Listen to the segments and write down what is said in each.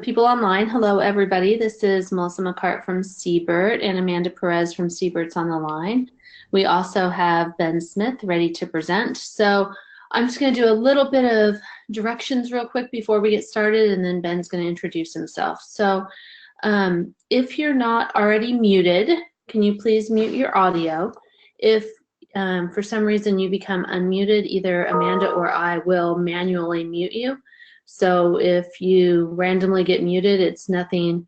People online, hello everybody. This is Melissa McCart from Siebert and Amanda Perez from Siebert's on the line. We also have Ben Smith ready to present. So I'm just going to do a little bit of directions real quick before we get started, and then Ben's going to introduce himself. So if you're not already muted, can you please mute your audio? If for some reason you become unmuted, either Amanda or I will manually mute you. So if you randomly get muted, it's nothing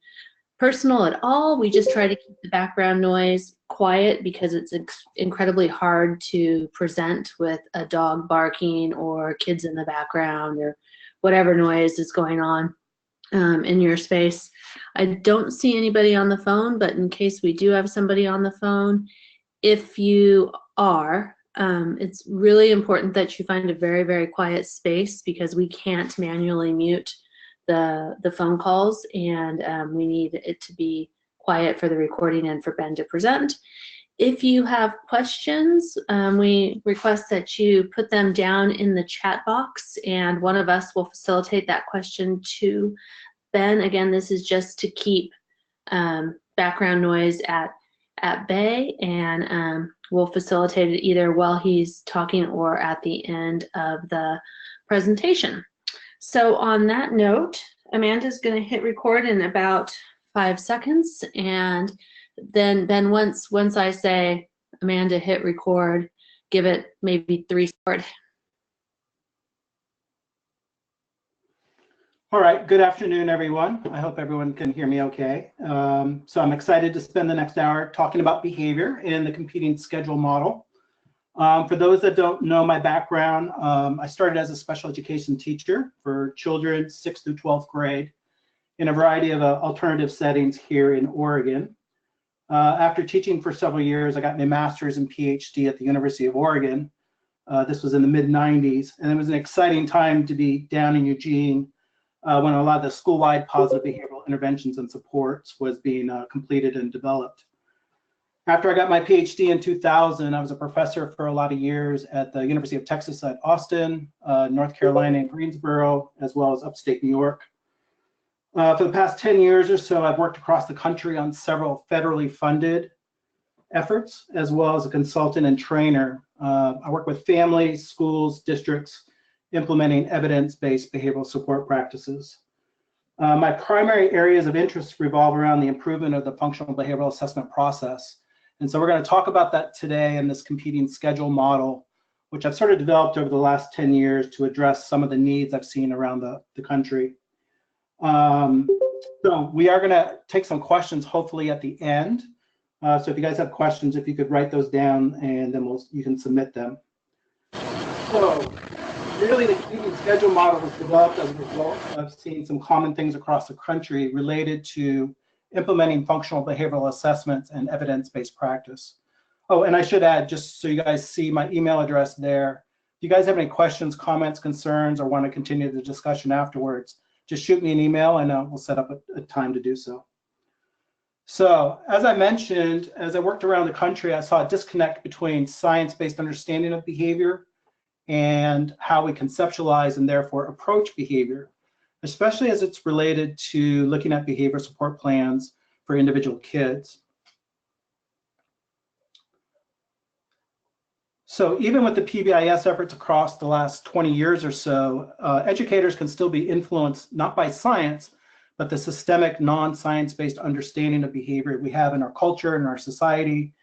personal at all. We just try to keep the background noise quiet because it's incredibly hard to present with a dog barking or kids in the background or whatever noise is going on in your space. I don't see anybody on the phone, but in case we do have somebody on the phone, if you are, it's really important that you find a very, very quiet space because we can't manually mute the phone calls, and we need it to be quiet for the recording and for Ben to present. If you have questions, we request that you put them down in the chat box, and one of us will facilitate that question to Ben. Again, this is just to keep background noise at bay, and we'll facilitate it either while he's talking or at the end of the presentation. So on that note, Amanda's going to hit record in about 5 seconds, and then once I say Amanda hit record, give it maybe 3 seconds. All right, good afternoon, everyone. I hope everyone can hear me okay. So I'm excited to spend the next hour talking about behavior in the competing schedule model. For those that don't know my background, I started as a special education teacher for children 6th through 12th grade in a variety of alternative settings here in Oregon. After teaching for several years, I got my master's and PhD at the University of Oregon. This was in the mid-90s, and it was an exciting time to be down in Eugene when a lot of the school-wide positive behavioral interventions and supports was being completed and developed. After I got my PhD in 2000, I was a professor for a lot of years at the University of Texas at Austin, North Carolina in Greensboro, as well as upstate New York. For the past 10 years or so, I've worked across the country on several federally funded efforts, as well as a consultant and trainer. I work with families, schools, districts, implementing evidence-based behavioral support practices. My primary areas of interest revolve around the improvement of the functional behavioral assessment process. And so we're going to talk about that today in this competing schedule model, which I've sort of developed over the last 10 years to address some of the needs I've seen around the country. So we are going to take some questions hopefully at the end. So if you guys have questions, if you could write those down, and then you can submit them. So really, the competing schedule model was developed as a result of seeing some common things across the country related to implementing functional behavioral assessments and evidence-based practice. Oh, and I should add, just so you guys see my email address there, if you guys have any questions, comments, concerns, or want to continue the discussion afterwards, just shoot me an email and we'll set up a time to do so. So, as I mentioned, as I worked around the country, I saw a disconnect between science-based understanding of behavior and how we conceptualize and therefore approach behavior, especially as it's related to looking at behavior support plans for individual kids. So even with the PBIS efforts across the last 20 years or so, educators can still be influenced not by science, but the systemic non-science-based understanding of behavior we have in our culture and our society.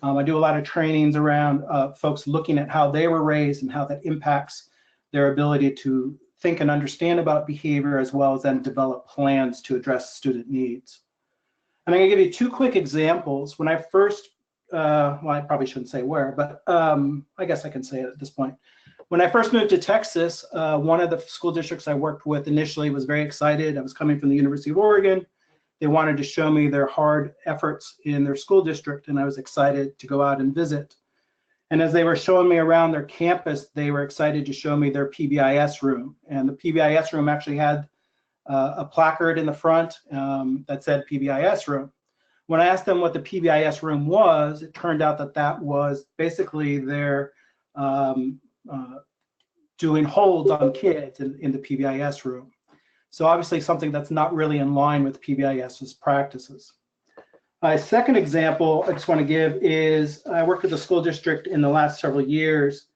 I do a lot of trainings around folks looking at how they were raised and how that impacts their ability to think and understand about behavior, as well as then develop plans to address student needs. And I'm going to give you 2 quick examples. When I first, well, I probably shouldn't say where, but I guess I can say it at this point. When I first moved to Texas, one of the school districts I worked with initially was very excited. I was coming from the University of Oregon. They wanted to show me their hard efforts in their school district, and I was excited to go out and visit. And as they were showing me around their campus, they were excited to show me their PBIS room. And the PBIS room actually had a placard in the front that said PBIS room. When I asked them what the PBIS room was, it turned out that that was basically their doing holds on kids in the PBIS room. So obviously something that's not really in line with PBIS's practices. A second example I just want to give is I worked with a school district in the last several years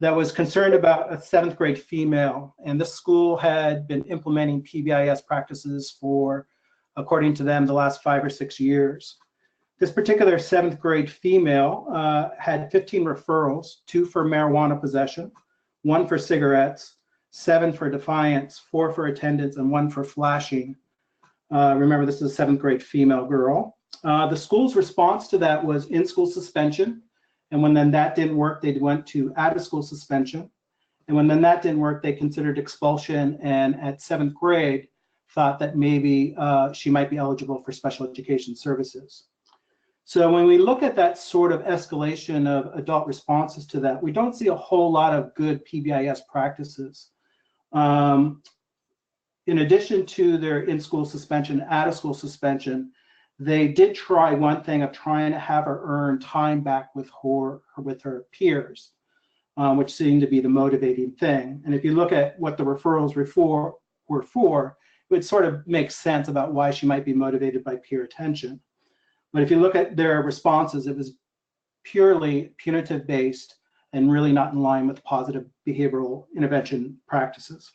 that was concerned about a 7th grade female. And this school had been implementing PBIS practices for, according to them, the last 5 or 6 years. This particular 7th grade female had 15 referrals, 2 for marijuana possession, 1 for cigarettes, 7 for defiance, 4 for attendance, and 1 for flashing. Remember, this is a 7th grade female girl. The school's response to that was in-school suspension. And when then that didn't work, they went to out-of-school suspension. And when then that didn't work, they considered expulsion, and at 7th grade, thought that maybe she might be eligible for special education services. So when we look at that sort of escalation of adult responses to that, we don't see a whole lot of good PBIS practices. In addition to their in-school suspension, out-of-school suspension, they did try one thing of trying to have her earn time back with her peers, which seemed to be the motivating thing. And if you look at what the referrals were for, it would sort of make sense about why she might be motivated by peer attention. But if you look at their responses, it was purely punitive based and really not in line with positive behavioral intervention practices.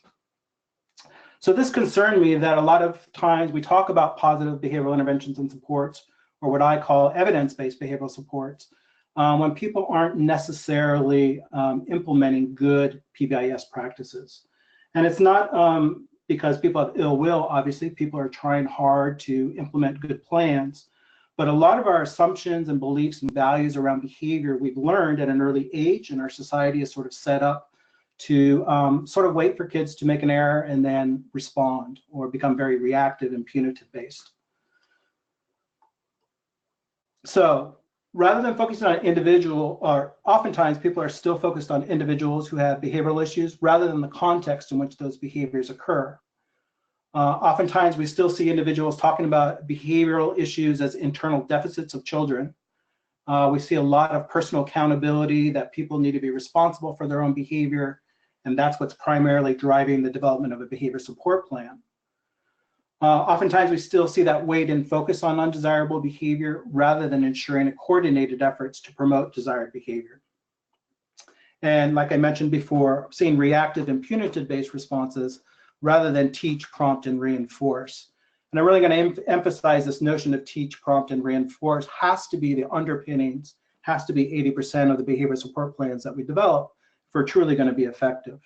So this concerned me that a lot of times we talk about positive behavioral interventions and supports, or what I call evidence-based behavioral supports, when people aren't necessarily implementing good PBIS practices. And it's not because people have ill will, obviously, people are trying hard to implement good plans, but a lot of our assumptions and beliefs and values around behavior we've learned at an early age, and our society is sort of set up to sort of wait for kids to make an error and then respond, or become very reactive and punitive based. So rather than focusing on individual, or oftentimes people are still focused on individuals who have behavioral issues rather than the context in which those behaviors occur. Oftentimes we still see individuals talking about behavioral issues as internal deficits of children. We see a lot of personal accountability, that people need to be responsible for their own behavior, and that's what's primarily driving the development of a behavior support plan. Oftentimes we still see that weight and focus on undesirable behavior rather than ensuring a coordinated efforts to promote desired behavior. And like I mentioned before, seeing reactive and punitive based responses rather than teach, prompt, and reinforce. And I'm really going to emphasize this notion of teach, prompt, and reinforce has to be the underpinnings, has to be 80% of the behavior support plans that we develop for truly going to be effective.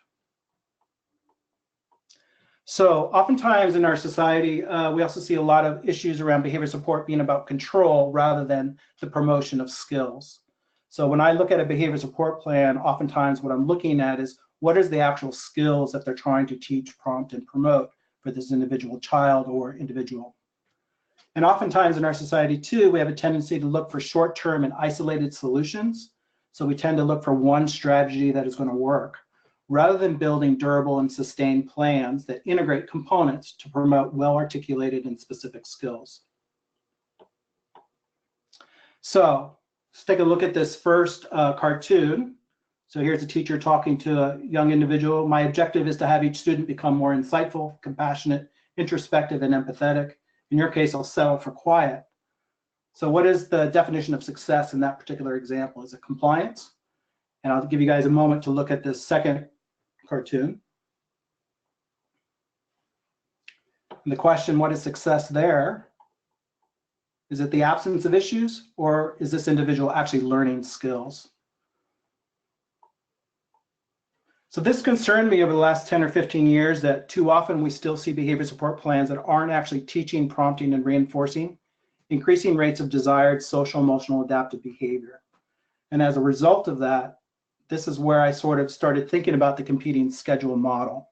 So oftentimes in our society, we also see a lot of issues around behavior support being about control rather than the promotion of skills. So when I look at a behavior support plan, oftentimes what I'm looking at is what is the actual skills that they're trying to teach, prompt, and promote for this individual child or individual. And oftentimes in our society too, we have a tendency to look for short-term and isolated solutions. So we tend to look for one strategy that is going to work, rather than building durable and sustained plans that integrate components to promote well-articulated and specific skills. So let's take a look at this first cartoon. So here's a teacher talking to a young individual. My objective is to have each student become more insightful, compassionate, introspective, and empathetic. In your case, I'll settle for quiet. So what is the definition of success in that particular example? Is it compliance? And I'll give you guys a moment to look at this second cartoon. And the question, what is success there? Is it the absence of issues, or is this individual actually learning skills? So this concerned me over the last 10 or 15 years, that too often we still see behavior support plans that aren't actually teaching, prompting, and reinforcing increasing rates of desired social, emotional, adaptive behavior. And as a result of that, this is where I sort of started thinking about the competing schedule model.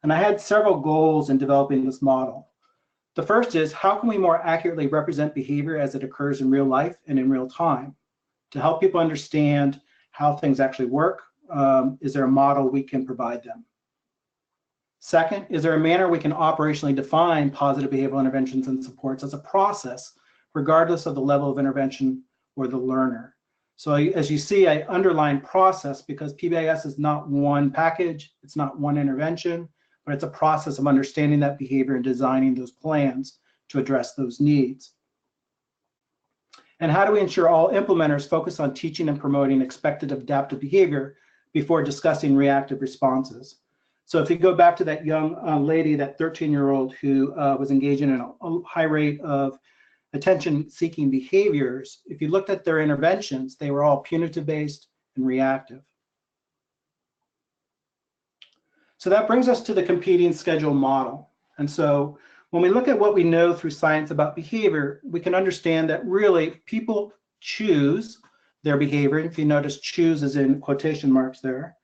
And I had several goals in developing this model. The first is, how can we more accurately represent behavior as it occurs in real life and in real time to help people understand how things actually work? Is there a model we can provide them? Second, is there a manner we can operationally define positive behavioral interventions and supports as a process, regardless of the level of intervention or the learner? So as you see, I underline process because PBIS is not one package, it's not one intervention, but it's a process of understanding that behavior and designing those plans to address those needs. And how do we ensure all implementers focus on teaching and promoting expected adaptive behavior before discussing reactive responses? So if you go back to that young lady, that 13-year-old who was engaging in a high rate of attention-seeking behaviors, if you looked at their interventions, they were all punitive-based and reactive. So that brings us to the competing schedule model. And so when we look at what we know through science about behavior, we can understand that really people choose their behavior. If you notice, choose is in quotation marks there.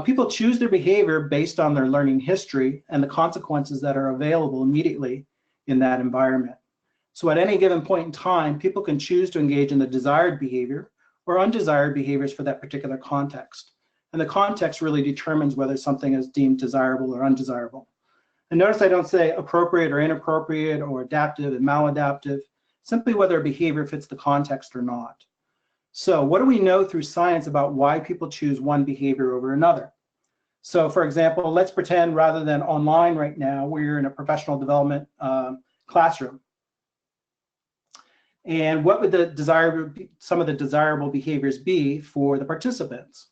People choose their behavior based on their learning history and the consequences that are available immediately in that environment. So at any given point in time, people can choose to engage in the desired behavior or undesired behaviors for that particular context. And the context really determines whether something is deemed desirable or undesirable. And notice I don't say appropriate or inappropriate or adaptive and maladaptive, simply whether a behavior fits the context or not. So what do we know through science about why people choose one behavior over another? So for example, let's pretend rather than online right now, we're in a professional development classroom. And what would some of the desirable behaviors be for the participants?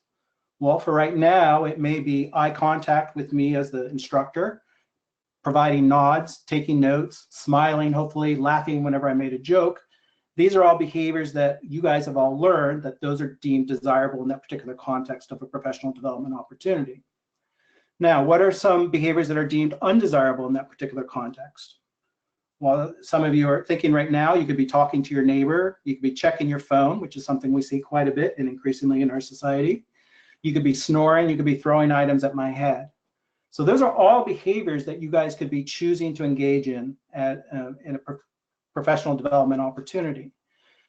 Well, for right now, it may be eye contact with me as the instructor, providing nods, taking notes, smiling, hopefully laughing whenever I made a joke. These are all behaviors that you guys have all learned that those are deemed desirable in that particular context of a professional development opportunity. Now, what are some behaviors that are deemed undesirable in that particular context? Well, some of you are thinking right now, you could be talking to your neighbor, you could be checking your phone, which is something we see quite a bit and increasingly in our society. You could be snoring, you could be throwing items at my head. So those are all behaviors that you guys could be choosing to engage in a professional development opportunity.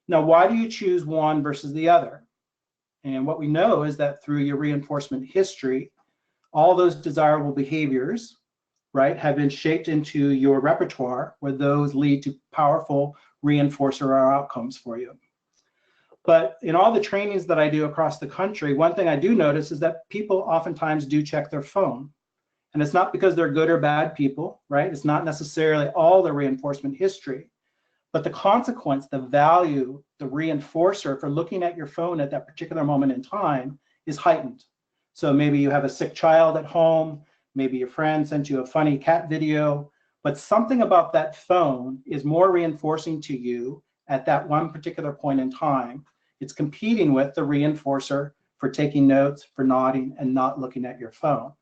Now, why do you choose one versus the other? And what we know is that through your reinforcement history, all those desirable behaviors, right, have been shaped into your repertoire where those lead to powerful reinforcer or outcomes for you. But in all the trainings that I do across the country, one thing I do notice is that people oftentimes do check their phone. And it's not because they're good or bad people, right? It's not necessarily all the reinforcement history, but the consequence, the value, the reinforcer for looking at your phone at that particular moment in time is heightened. So maybe you have a sick child at home, maybe your friend sent you a funny cat video, but something about that phone is more reinforcing to you at that one particular point in time. It's competing with the reinforcer for taking notes, for nodding, and not looking at your phone.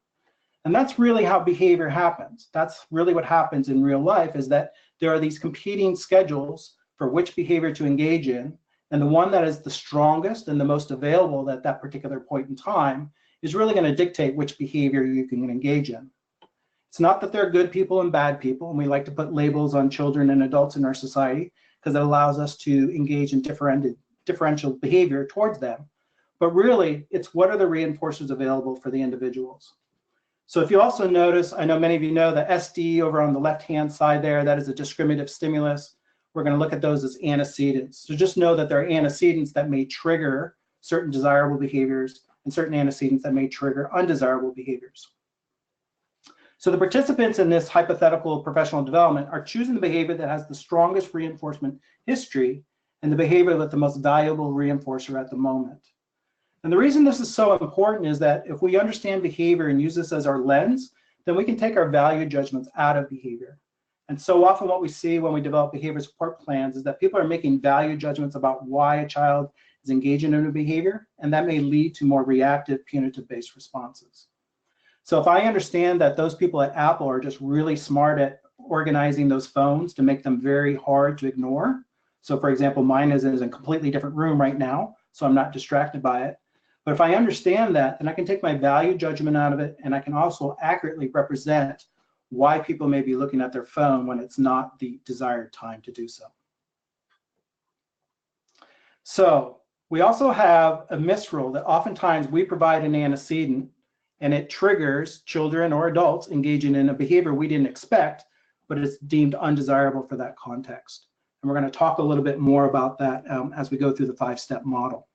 And that's really how behavior happens. That's really what happens in real life, is that there are these competing schedules for which behavior to engage in, and the one that is the strongest and the most available at that particular point in time is really going to dictate which behavior you can engage in. It's not that there are good people and bad people, and we like to put labels on children and adults in our society because it allows us to engage in differential behavior towards them. But really, it's what are the reinforcers available for the individuals. So if you also notice, I know many of you know the SD over on the left-hand side there, that is a discriminative stimulus. We're going to look at those as antecedents. So just know that there are antecedents that may trigger certain desirable behaviors and certain antecedents that may trigger undesirable behaviors. So the participants in this hypothetical professional development are choosing the behavior that has the strongest reinforcement history and the behavior with the most valuable reinforcer at the moment. And the reason this is so important is that if we understand behavior and use this as our lens, then we can take our value judgments out of behavior. And so often what we see when we develop behavior support plans is that people are making value judgments about why a child is engaging in a behavior, and that may lead to more reactive, punitive-based responses. So if I understand that those people at Apple are just really smart at organizing those phones to make them very hard to ignore. So for example, mine is in a completely different room right now, so I'm not distracted by it. But if I understand that, then I can take my value judgment out of it, and I can also accurately represent why people may be looking at their phone when it's not the desired time to do so. So we also have a misrule that oftentimes we provide an antecedent, and it triggers children or adults engaging in a behavior we didn't expect, but it's deemed undesirable for that context. And we're going to talk a little bit more about that as we go through the 5-step model.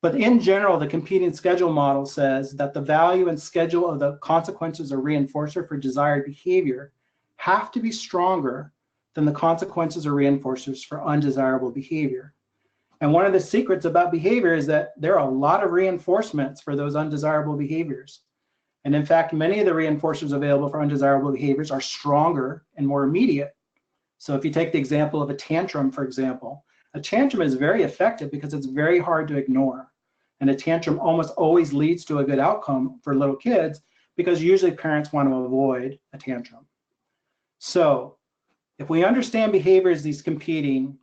But in general, the competing schedule model says that the value and schedule of the consequences or reinforcer for desired behavior have to be stronger than the consequences or reinforcers for undesirable behavior. And one of the secrets about behavior is that there are a lot of reinforcements for those undesirable behaviors. And in fact, many of the reinforcers available for undesirable behaviors are stronger and more immediate. So if you take the example of a tantrum, for example, a tantrum is very effective because it's very hard to ignore. And a tantrum almost always leads to a good outcome for little kids because usually parents want to avoid a tantrum. So if we understand behavior as these competing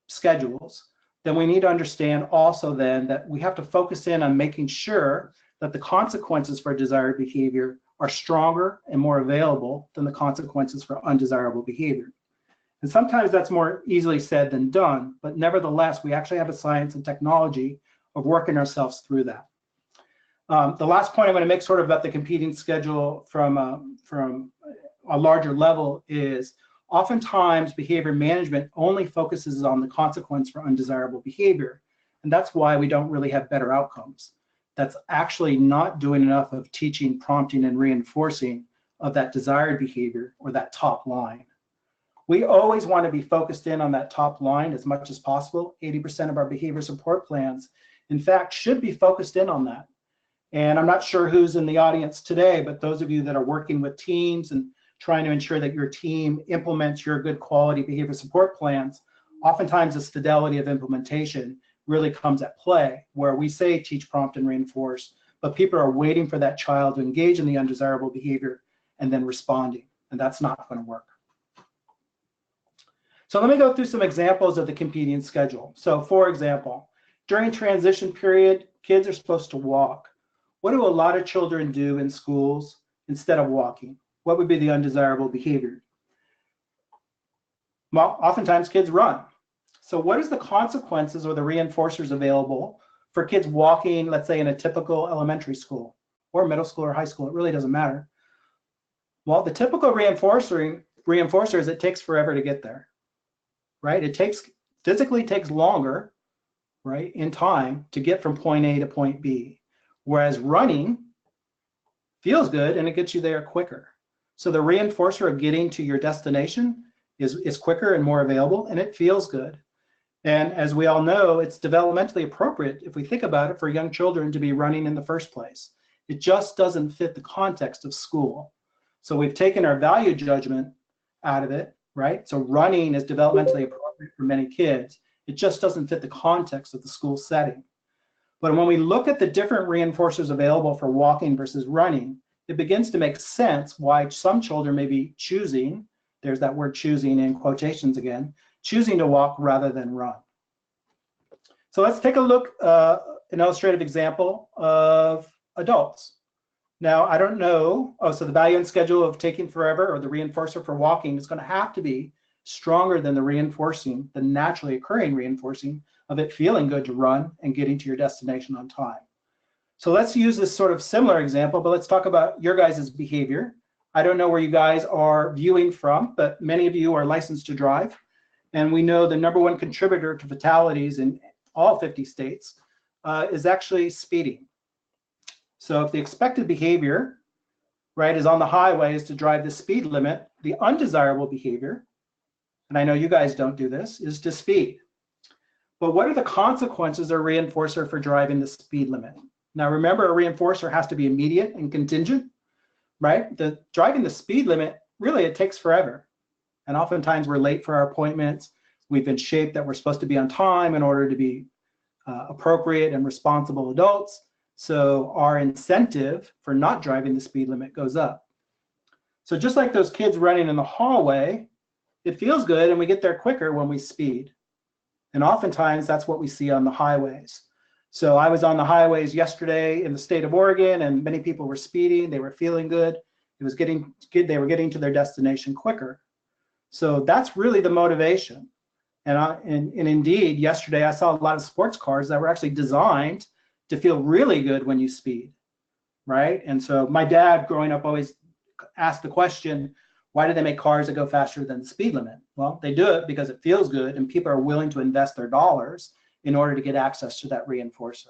schedules, then we need to understand also then that we have to focus in on making sure that the consequences for desired behavior are stronger and more available than the consequences for undesirable behavior. And sometimes that's more easily said than done, but nevertheless, we actually have a science and technology of working ourselves through that. The last point I'm going to make sort of about the competing schedule from a larger level is oftentimes behavior management only focuses on the consequence for undesirable behavior. And that's why we don't really have better outcomes. That's actually not doing enough of teaching, prompting, and reinforcing of that desired behavior or that top line. We always want to be focused in on that top line as much as possible. 80% of our behavior support plans, in fact, should be focused in on that. And I'm not sure who's in the audience today, but those of you that are working with teams and trying to ensure that your team implements your good quality behavior support plans, oftentimes this fidelity of implementation really comes at play, where we say teach, prompt, and reinforce, but people are waiting for that child to engage in the undesirable behavior and then responding, and that's not going to work. So let me go through some examples of the competing schedule. So for example, during transition period, kids are supposed to walk. What do a lot of children do in schools instead of walking? What would be the undesirable behavior? Well, oftentimes kids run. So what is the consequences or the reinforcers available for kids walking, let's say in a typical elementary school or middle school or high school? It really doesn't matter. Well, the typical reinforcer is it takes forever to get there, right? It physically takes longer, right, in time to get from point A to point B, whereas running feels good and it gets you there quicker. So the reinforcer of getting to your destination is quicker and more available, and it feels good. And as we all know, it's developmentally appropriate, if we think about it, for young children to be running in the first place. It just doesn't fit the context of school. So we've taken our value judgment out of it, right? So running is developmentally appropriate for many kids. It just doesn't fit the context of the school setting. But when we look at the different reinforcers available for walking versus running, it begins to make sense why some children may be choosing, there's that word choosing in quotations again, choosing to walk rather than run. So let's take a look, an illustrative example of adults. Now, I don't know, so the value and schedule of taking forever or the reinforcer for walking is going to have to be stronger than the naturally occurring reinforcing of it feeling good to run and getting to your destination on time. So let's use this sort of similar example, but let's talk about your guys' behavior. I don't know where you guys are viewing from, but many of you are licensed to drive. And we know the #1 contributor to fatalities in all 50 states is actually speeding. So if the expected behavior, right, is on the highway is to drive the speed limit, the undesirable behavior, and I know you guys don't do this, is to speed. But what are the consequences or reinforcer for driving the speed limit? Now remember, a reinforcer has to be immediate and contingent, right? Driving the speed limit, really it takes forever. And oftentimes we're late for our appointments. We've been shaped that we're supposed to be on time in order to be appropriate and responsible adults. So our incentive for not driving the speed limit goes up. So just like those kids running in the hallway, it feels good and we get there quicker when we speed. And oftentimes that's what we see on the highways. So I was on the highways yesterday in the state of Oregon and many people were speeding, they were feeling good. It was getting good, they were getting to their destination quicker. So that's really the motivation. And indeed, yesterday I saw a lot of sports cars that were actually designed to feel really good when you speed, right? And so my dad growing up always asked the question, why do they make cars that go faster than the speed limit? Well, they do it because it feels good and people are willing to invest their dollars in order to get access to that reinforcer.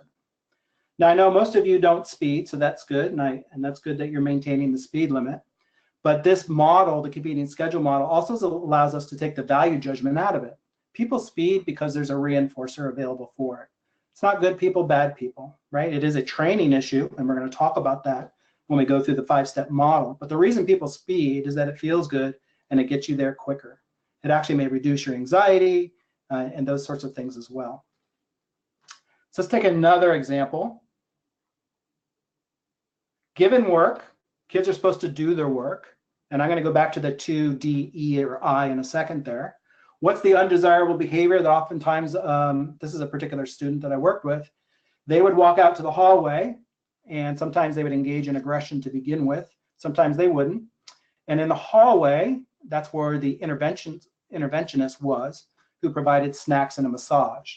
Now, I know most of you don't speed, so that's good, and that's good that you're maintaining the speed limit. But this model, the competing schedule model, also allows us to take the value judgment out of it. People speed because there's a reinforcer available for it. It's not good people, bad people, right? It is a training issue, and we're going to talk about that when we go through the 5-step model. But the reason people speed is that it feels good and it gets you there quicker. It actually may reduce your anxiety and those sorts of things as well. So let's take another example. Given work, kids are supposed to do their work. And I'm going to go back to the 2, D, E, or I in a second there. What's the undesirable behavior that oftentimes, this is a particular student that I worked with, they would walk out to the hallway, and sometimes they would engage in aggression to begin with. Sometimes they wouldn't. And in the hallway, that's where the interventionist was, who provided snacks and a massage.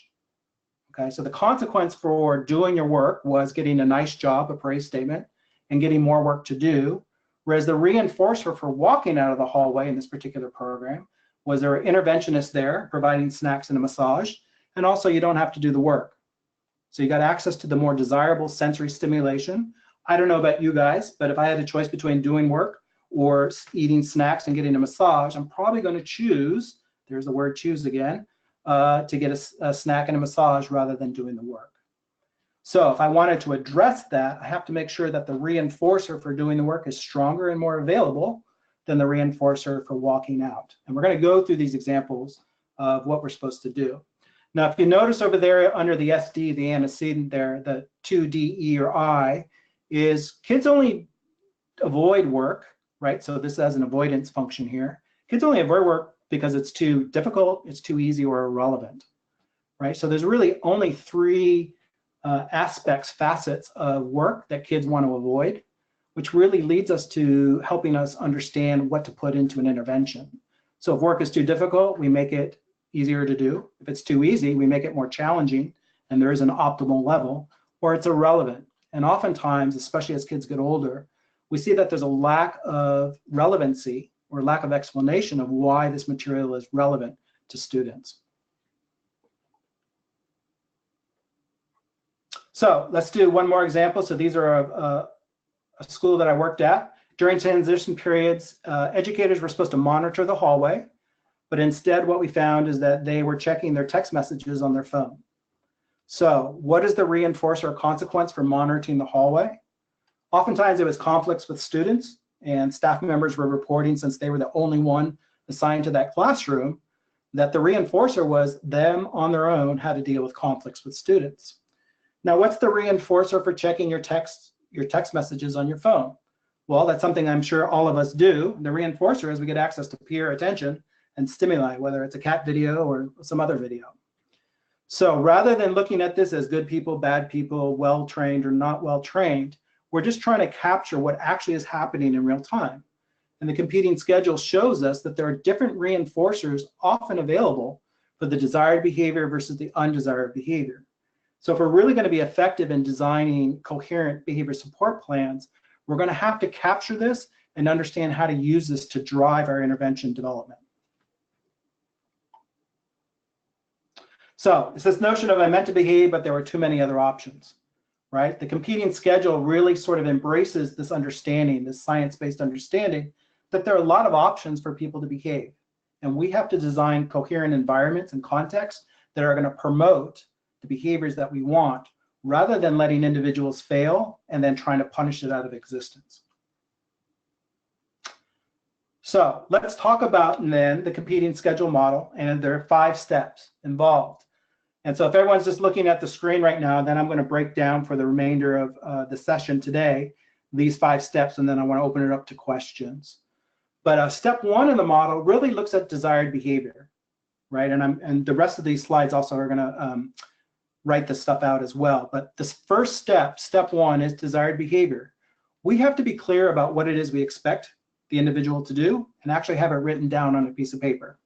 Okay, so the consequence for doing your work was getting a nice job, a praise statement, and getting more work to do. Whereas the reinforcer for walking out of the hallway in this particular program was there were interventionists there providing snacks and a massage, and also you don't have to do the work. So you got access to the more desirable sensory stimulation. I don't know about you guys, but if I had a choice between doing work or eating snacks and getting a massage, I'm probably going to choose, there's the word choose again, to get a snack and a massage rather than doing the work. So if I wanted to address that, I have to make sure that the reinforcer for doing the work is stronger and more available than the reinforcer for walking out. And we're going to go through these examples of what we're supposed to do. Now, if you notice over there under the SD, the antecedent there, the 2, D, E, or I, is kids only avoid work, right? So this has an avoidance function here. Kids only avoid work because it's too difficult, it's too easy, or irrelevant, right? So there's really only 3 aspects, facets of work that kids want to avoid, which really leads us to helping us understand what to put into an intervention. So if work is too difficult, we make it easier to do. If it's too easy, we make it more challenging, and there is an optimal level, or it's irrelevant. And oftentimes, especially as kids get older, we see that there's a lack of relevancy or lack of explanation of why this material is relevant to students. So let's do one more example. So these are a school that I worked at. During transition periods, educators were supposed to monitor the hallway, but instead what we found is that they were checking their text messages on their phone. So what is the reinforcer or consequence for monitoring the hallway? Oftentimes it was conflicts with students, and staff members were reporting, since they were the only one assigned to that classroom, that the reinforcer was them on their own had to deal with conflicts with students. Now, what's the reinforcer for checking your text messages on your phone? Well, that's something I'm sure all of us do. The reinforcer is we get access to peer attention and stimuli, whether it's a cat video or some other video. So rather than looking at this as good people, bad people, well-trained or not well-trained, we're just trying to capture what actually is happening in real time. And the competing schedule shows us that there are different reinforcers often available for the desired behavior versus the undesired behavior. So if we're really going to be effective in designing coherent behavior support plans, we're going to have to capture this and understand how to use this to drive our intervention development. So it's this notion of I meant to behave, but there were too many other options, right? The competing schedule really sort of embraces this understanding, this science-based understanding, that there are a lot of options for people to behave. And we have to design coherent environments and contexts that are going to promote the behaviors that we want, rather than letting individuals fail and then trying to punish it out of existence. So let's talk about then the competing schedule model, and there are 5 steps involved. And so if everyone's just looking at the screen right now, then I'm going to break down for the remainder of the session today these 5 steps, and then I want to open it up to questions. But step 1 in the model really looks at desired behavior, right? And the rest of these slides also are going to write this stuff out as well. But this first step, step 1, is desired behavior. We have to be clear about what it is we expect the individual to do and actually have it written down on a piece of paper.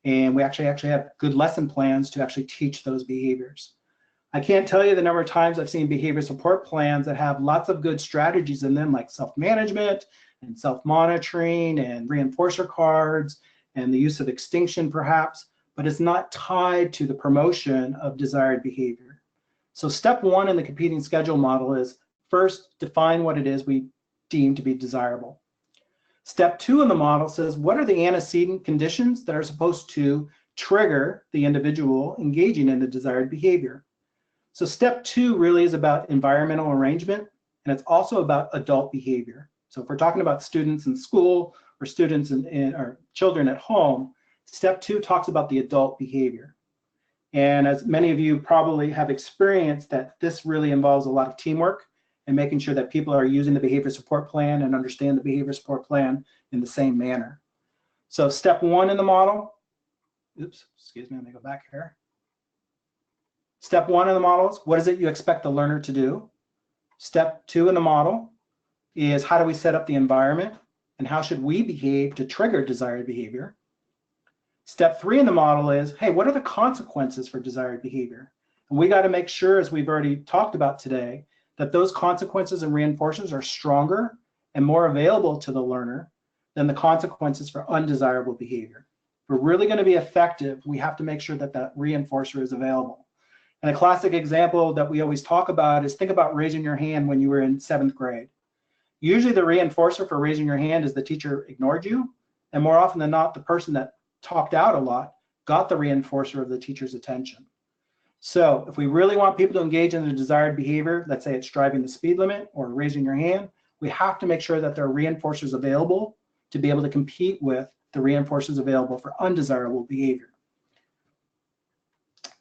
And we actually have good lesson plans to actually teach those behaviors. I can't tell you the number of times I've seen behavior support plans that have lots of good strategies in them, like self-management and self-monitoring and reinforcer cards and the use of extinction perhaps, but it's not tied to the promotion of desired behavior. So step one in the competing schedule model is first define what it is we deem to be desirable. Step two in the model says what are the antecedent conditions that are supposed to trigger the individual engaging in the desired behavior. So step two really is about environmental arrangement, and it's also about adult behavior. So if we're talking about students in school or students or children at home, step two talks about the adult behavior. And as many of you probably have experienced, that this really involves a lot of teamwork and making sure that people are using the behavior support plan and understand the behavior support plan in the same manner. So step one in the model, oops, excuse me, let me go back here. Step one in the model is what is it you expect the learner to do? Step two in the model is how do we set up the environment and how should we behave to trigger desired behavior? Step three in the model is, hey, what are the consequences for desired behavior? And we got to make sure, as we've already talked about today, that those consequences and reinforcers are stronger and more available to the learner than the consequences for undesirable behavior. If we're really going to be effective, we have to make sure that that reinforcer is available. And a classic example that we always talk about is think about raising your hand when you were in 7th grade. Usually the reinforcer for raising your hand is the teacher ignored you, and more often than not, the person that talked out a lot got the reinforcer of the teacher's attention. So if we really want people to engage in the desired behavior, let's say it's driving the speed limit or raising your hand, we have to make sure that there are reinforcers available to be able to compete with the reinforcers available for undesirable behavior.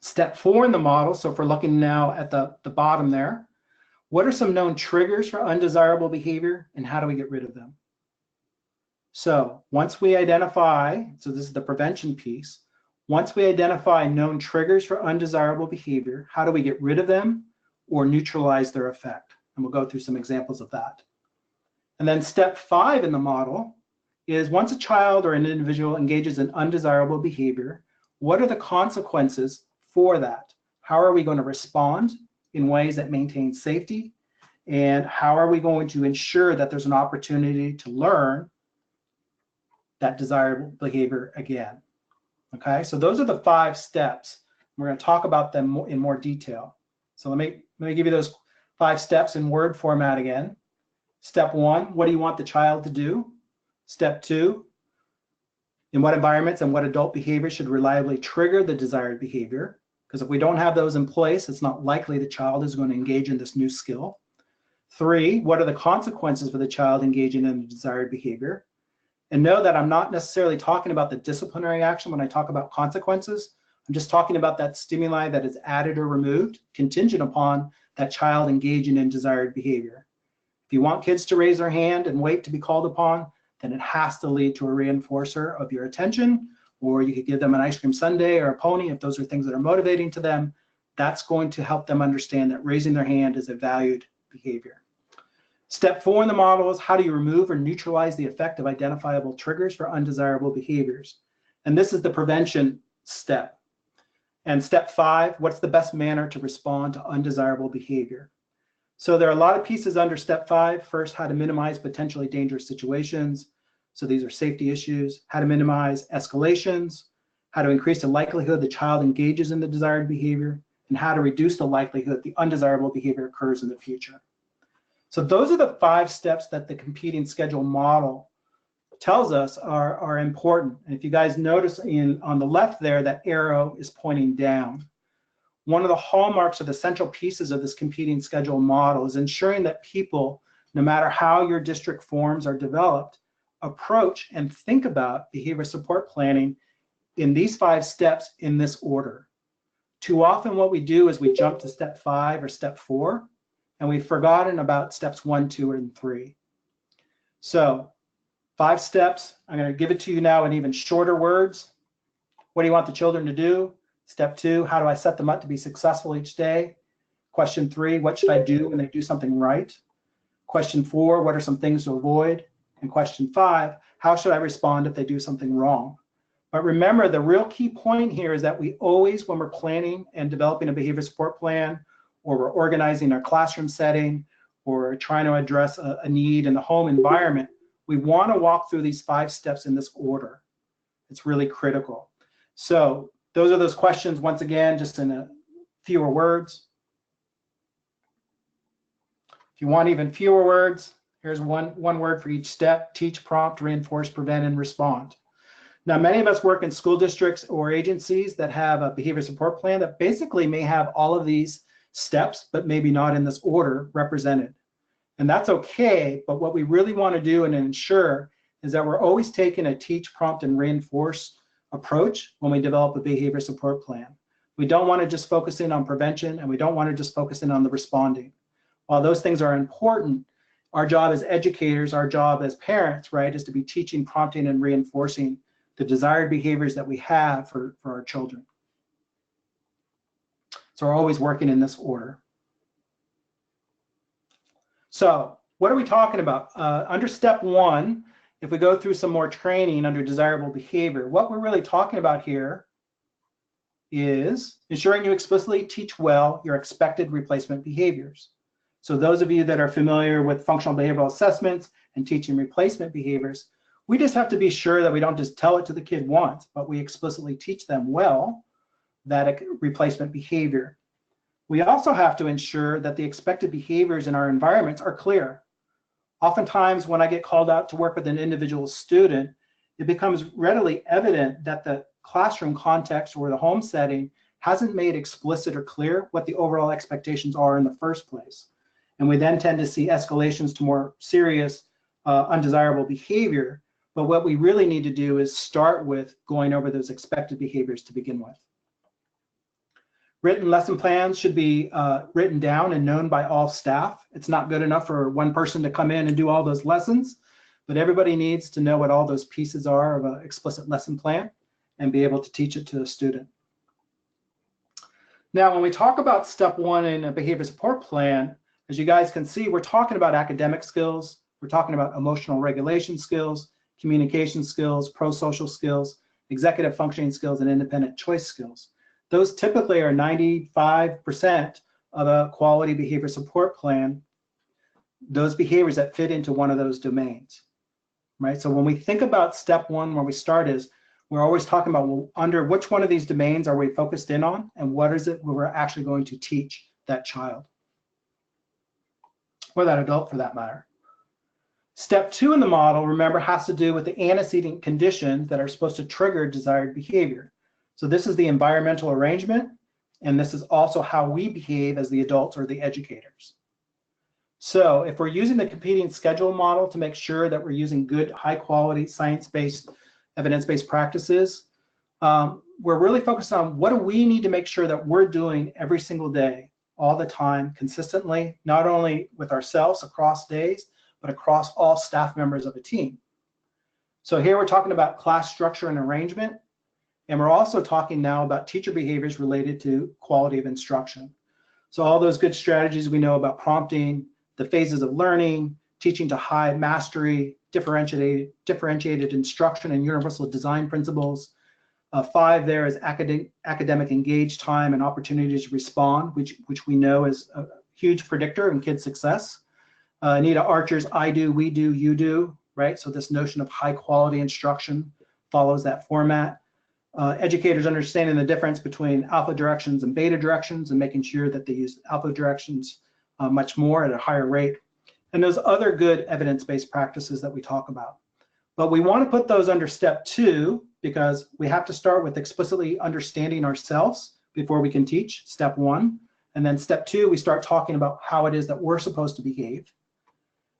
Step four in the model, so if we're looking now at the bottom there, what are some known triggers for undesirable behavior and how do we get rid of them? So once we identify, so this is the prevention piece, once we identify known triggers for undesirable behavior, how do we get rid of them or neutralize their effect? And we'll go through some examples of that. And then step five in the model is once a child or an individual engages in undesirable behavior, what are the consequences for that? How are we going to respond in ways that maintain safety? And how are we going to ensure that there's an opportunity to learn that desirable behavior again? Okay, so those are the 5 steps. We're going to talk about them in more detail. So let me give you those 5 steps in word format again. Step 1, what do you want the child to do? Step 2, in what environments and what adult behavior should reliably trigger the desired behavior? Because if we don't have those in place, it's not likely the child is going to engage in this new skill. 3, what are the consequences for the child engaging in the desired behavior? And know that I'm not necessarily talking about the disciplinary action when I talk about consequences. I'm just talking about that stimuli that is added or removed, contingent upon that child engaging in desired behavior. If you want kids to raise their hand and wait to be called upon, then it has to lead to a reinforcer of your attention, or you could give them an ice cream sundae or a pony if those are things that are motivating to them. That's going to help them understand that raising their hand is a valued behavior. Step 4 in the model is how do you remove or neutralize the effect of identifiable triggers for undesirable behaviors? And this is the prevention step. And step 5, what's the best manner to respond to undesirable behavior? So there are a lot of pieces under step 5. First, how to minimize potentially dangerous situations. So these are safety issues, how to minimize escalations, how to increase the likelihood the child engages in the desired behavior, and how to reduce the likelihood the undesirable behavior occurs in the future. So those are the 5 steps that the competing schedule model tells us are important. And if you guys notice on the left there, that arrow is pointing down. One of the hallmarks of the central pieces of this competing schedule model is ensuring that people, no matter how your district forms are developed, approach and think about behavior support planning in these 5 steps in this order. Too often what we do is we jump to step 5 or step 4, and we've forgotten about steps 1, 2, and 3. So 5 steps, I'm going to give it to you now in even shorter words. What do you want the children to do? Step 2, how do I set them up to be successful each day? Question 3, what should I do when they do something right? Question 4, what are some things to avoid? And question 5, how should I respond if they do something wrong? But remember, the real key point here is that we always, when we're planning and developing a behavior support plan, or we're organizing our classroom setting, or trying to address a need in the home environment, we want to walk through these 5 steps in this order. It's really critical. So those are those questions, once again, just in fewer words. If you want even fewer words, here's one word for each step: teach, prompt, reinforce, prevent, and respond. Now, many of us work in school districts or agencies that have a behavior support plan that basically may have all of these steps, but maybe not in this order represented. And that's okay, but what we really want to do and ensure is that we're always taking a teach, prompt, and reinforce approach when we develop a behavior support plan. We don't want to just focus in on prevention, and we don't want to just focus in on the responding. While those things are important, our job as educators, our job as parents, right, is to be teaching, prompting, and reinforcing the desired behaviors that we have for our children. So we're always working in this order. So what are we talking about? Under step 1, if we go through some more training under desirable behavior, what we're really talking about here is ensuring you explicitly teach well your expected replacement behaviors. So those of you that are familiar with functional behavioral assessments and teaching replacement behaviors, we just have to be sure that we don't just tell it to the kid once, but we explicitly teach them well that replacement behavior. We also have to ensure that the expected behaviors in our environments are clear. Oftentimes, when I get called out to work with an individual student, it becomes readily evident that the classroom context or the home setting hasn't made explicit or clear what the overall expectations are in the first place. And we then tend to see escalations to more serious undesirable behavior. But what we really need to do is start with going over those expected behaviors to begin with. Written lesson plans should be written down and known by all staff. It's not good enough for one person to come in and do all those lessons, but everybody needs to know what all those pieces are of an explicit lesson plan and be able to teach it to the student. Now, when we talk about step 1 in a behavior support plan, as you guys can see, we're talking about academic skills, we're talking about emotional regulation skills, communication skills, pro-social skills, executive functioning skills, and independent choice skills. Those typically are 95% of a quality behavior support plan, those behaviors that fit into one of those domains, right? So when we think about step 1, where we start is, we're always talking about, well, under which one of these domains are we focused in on, and what is it we're actually going to teach that child, or that adult for that matter. Step 2 in the model, remember, has to do with the antecedent conditions that are supposed to trigger desired behavior. So this is the environmental arrangement, and this is also how we behave as the adults or the educators. So if we're using the competing schedule model to make sure that we're using good, high quality, science-based, evidence-based practices, we're really focused on what do we need to make sure that we're doing every single day, all the time, consistently, not only with ourselves across days, but across all staff members of a team. So here we're talking about class structure and arrangement, and we're also talking now about teacher behaviors related to quality of instruction. So all those good strategies we know about prompting, the phases of learning, teaching to high mastery, differentiated instruction and universal design principles. 5 there is academic engaged time and opportunities to respond, which we know is a huge predictor in kids' success. Anita Archer's I do, we do, you do, right? So this notion of high quality instruction follows that format. Educators understanding the difference between alpha directions and beta directions and making sure that they use alpha directions much more at a higher rate. And those other good evidence-based practices that we talk about. But we want to put those under step 2 because we have to start with explicitly understanding ourselves before we can teach, step 1. And then step 2, we start talking about how it is that we're supposed to behave.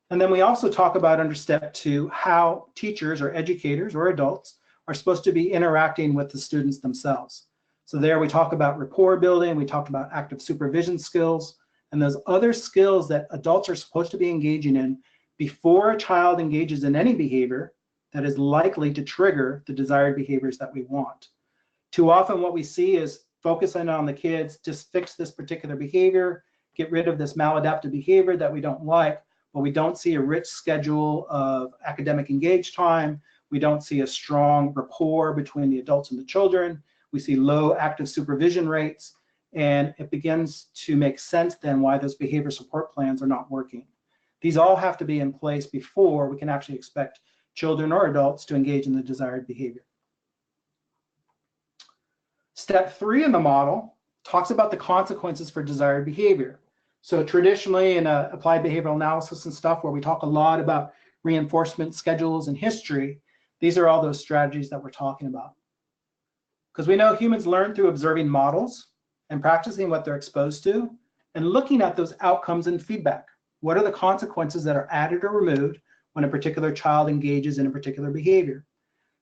And then we also talk about under step 2, how teachers or educators or adults are supposed to be interacting with the students themselves. So there we talk about rapport building, we talk about active supervision skills, and those other skills that adults are supposed to be engaging in before a child engages in any behavior that is likely to trigger the desired behaviors that we want. Too often what we see is focusing on the kids, just fix this particular behavior, get rid of this maladaptive behavior that we don't like, but we don't see a rich schedule of academic engaged time. We don't see a strong rapport between the adults and the children. We see low active supervision rates, and it begins to make sense then why those behavior support plans are not working. These all have to be in place before we can actually expect children or adults to engage in the desired behavior. Step 3 in the model talks about the consequences for desired behavior. So traditionally in applied behavioral analysis and stuff where we talk a lot about reinforcement schedules and history, these are all those strategies that we're talking about. Because we know humans learn through observing models and practicing what they're exposed to and looking at those outcomes and feedback. What are the consequences that are added or removed when a particular child engages in a particular behavior?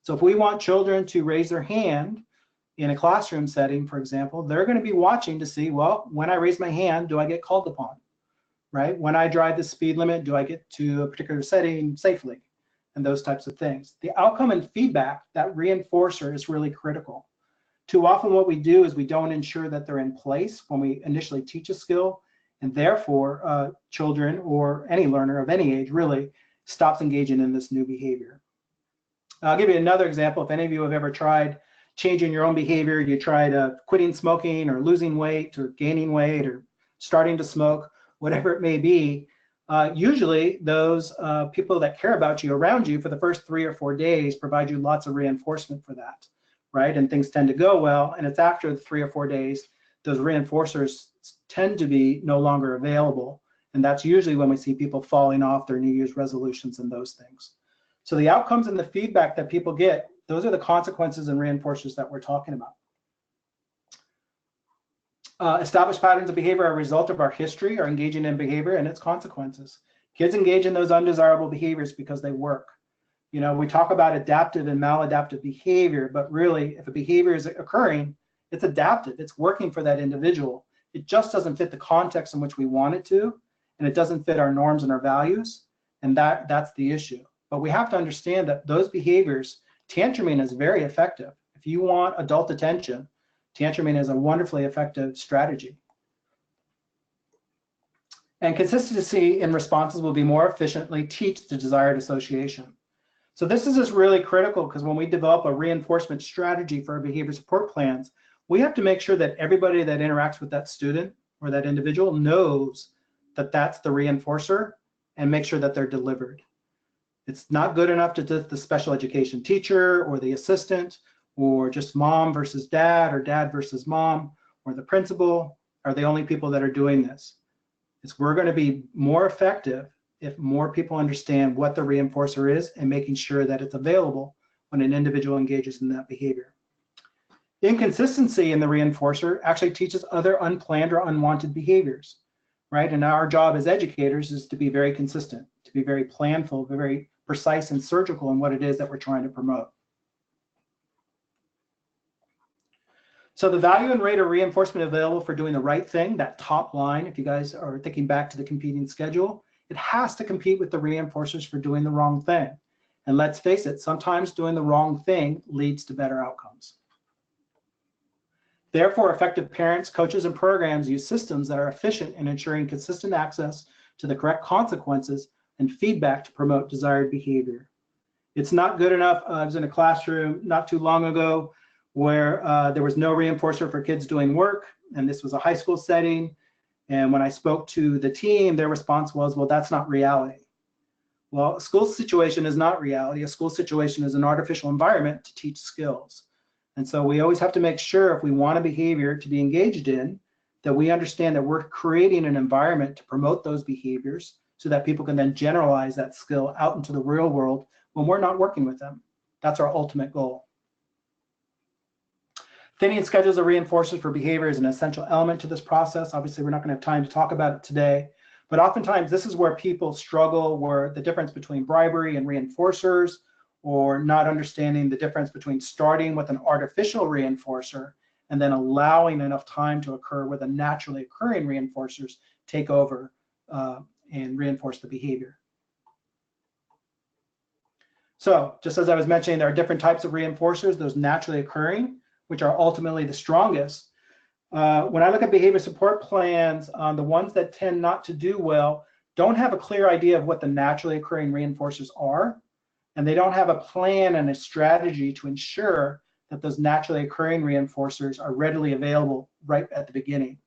So if we want children to raise their hand in a classroom setting, for example, they're going to be watching to see, well, when I raise my hand, do I get called upon, right? When I drive the speed limit, do I get to a particular setting safely? And those types of things. The outcome and feedback, that reinforcer is really critical. Too often what we do is we don't ensure that they're in place when we initially teach a skill, and therefore children or any learner of any age really stops engaging in this new behavior. I'll give you another example. If any of you have ever tried changing your own behavior, you tried quitting smoking or losing weight or gaining weight or starting to smoke, whatever it may be, usually those people that care about you around you for the first 3 or 4 days provide you lots of reinforcement for that, right? And things tend to go well, and it's after the 3 or 4 days, those reinforcers tend to be no longer available. And that's usually when we see people falling off their New Year's resolutions and those things. So the outcomes and the feedback that people get, those are the consequences and reinforcers that we're talking about. Established patterns of behavior are a result of our history, are engaging in behavior and its consequences. Kids engage in those undesirable behaviors because they work. You know, we talk about adaptive and maladaptive behavior, but really if a behavior is occurring, it's adaptive, it's working for that individual. It just doesn't fit the context in which we want it to, and it doesn't fit our norms and our values, and that's the issue. But we have to understand that those behaviors, tantruming is very effective. If you want adult attention, tantruming is a wonderfully effective strategy. And consistency in responses will be more efficiently teach the desired association. So this is just really critical because when we develop a reinforcement strategy for our behavior support plans, we have to make sure that everybody that interacts with that student or that individual knows that that's the reinforcer and make sure that they're delivered. It's not good enough to just the special education teacher or the assistant or just mom versus dad or dad versus mom or the principal are the only people that are doing this. We're going to be more effective if more people understand what the reinforcer is and making sure that it's available when an individual engages in that behavior. Inconsistency in the reinforcer actually teaches other unplanned or unwanted behaviors, right? And our job as educators is to be very consistent, to be very planful, very precise and surgical in what it is that we're trying to promote. So the value and rate of reinforcement available for doing the right thing, that top line, if you guys are thinking back to the competing schedule, it has to compete with the reinforcers for doing the wrong thing. And let's face it, sometimes doing the wrong thing leads to better outcomes. Therefore, effective parents, coaches, and programs use systems that are efficient in ensuring consistent access to the correct consequences and feedback to promote desired behavior. It's not good enough. I was in a classroom not too long ago where there was no reinforcer for kids doing work, and this was a high school setting. And when I spoke to the team, their response was, well, that's not reality. Well, a school situation is not reality. A school situation is an artificial environment to teach skills. And so we always have to make sure if we want a behavior to be engaged in, that we understand that we're creating an environment to promote those behaviors so that people can then generalize that skill out into the real world when we're not working with them. That's our ultimate goal. Thinning schedules of reinforcers for behavior is an essential element to this process. Obviously, we're not going to have time to talk about it today, but oftentimes this is where people struggle, where the difference between bribery and reinforcers, or not understanding the difference between starting with an artificial reinforcer and then allowing enough time to occur where the naturally occurring reinforcers take over and reinforce the behavior. So just as I was mentioning, there are different types of reinforcers, those naturally occurring, which are ultimately the strongest. When I look at behavior support plans, the ones that tend not to do well don't have a clear idea of what the naturally occurring reinforcers are, and they don't have a plan and a strategy to ensure that those naturally occurring reinforcers are readily available right at the beginning.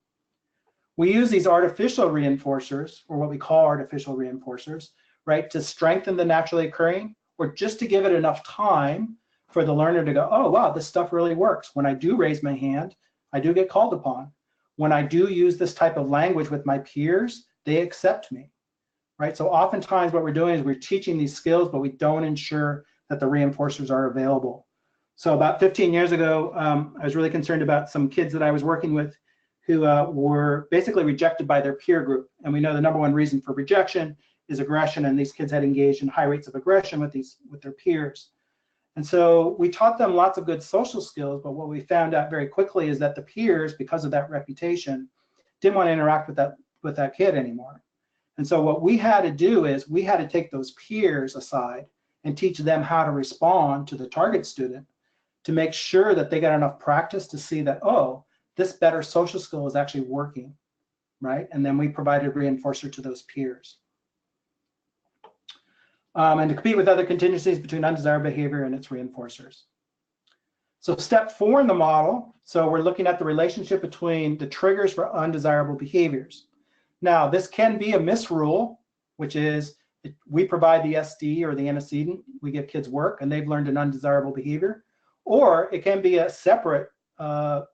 We use these artificial reinforcers, or what we call artificial reinforcers, right, to strengthen the naturally occurring, or just to give it enough time for the learner to go, oh, wow, this stuff really works. When I do raise my hand, I do get called upon. when I do use this type of language with my peers, they accept me, right? So oftentimes what we're doing is we're teaching these skills, but we don't ensure that the reinforcers are available. So about 15 years ago, I was really concerned about some kids that I was working with who were basically rejected by their peer group. And we know the number one reason for rejection is aggression, and these kids had engaged in high rates of aggression with their peers. And so we taught them lots of good social skills, but what we found out very quickly is that the peers, because of that reputation, didn't want to interact with that kid anymore. And so what we had to do is we had to take those peers aside and teach them how to respond to the target student to make sure that they got enough practice to see that, oh, this better social skill is actually working, right? And then we provided reinforcer to those peers. And to compete with other contingencies between undesired behavior and its reinforcers. So step 4 in the model, so we're looking at the relationship between the triggers for undesirable behaviors. Now, this can be a misrule, which is we provide the SD or the antecedent, we give kids work and they've learned an undesirable behavior, or it can be a separate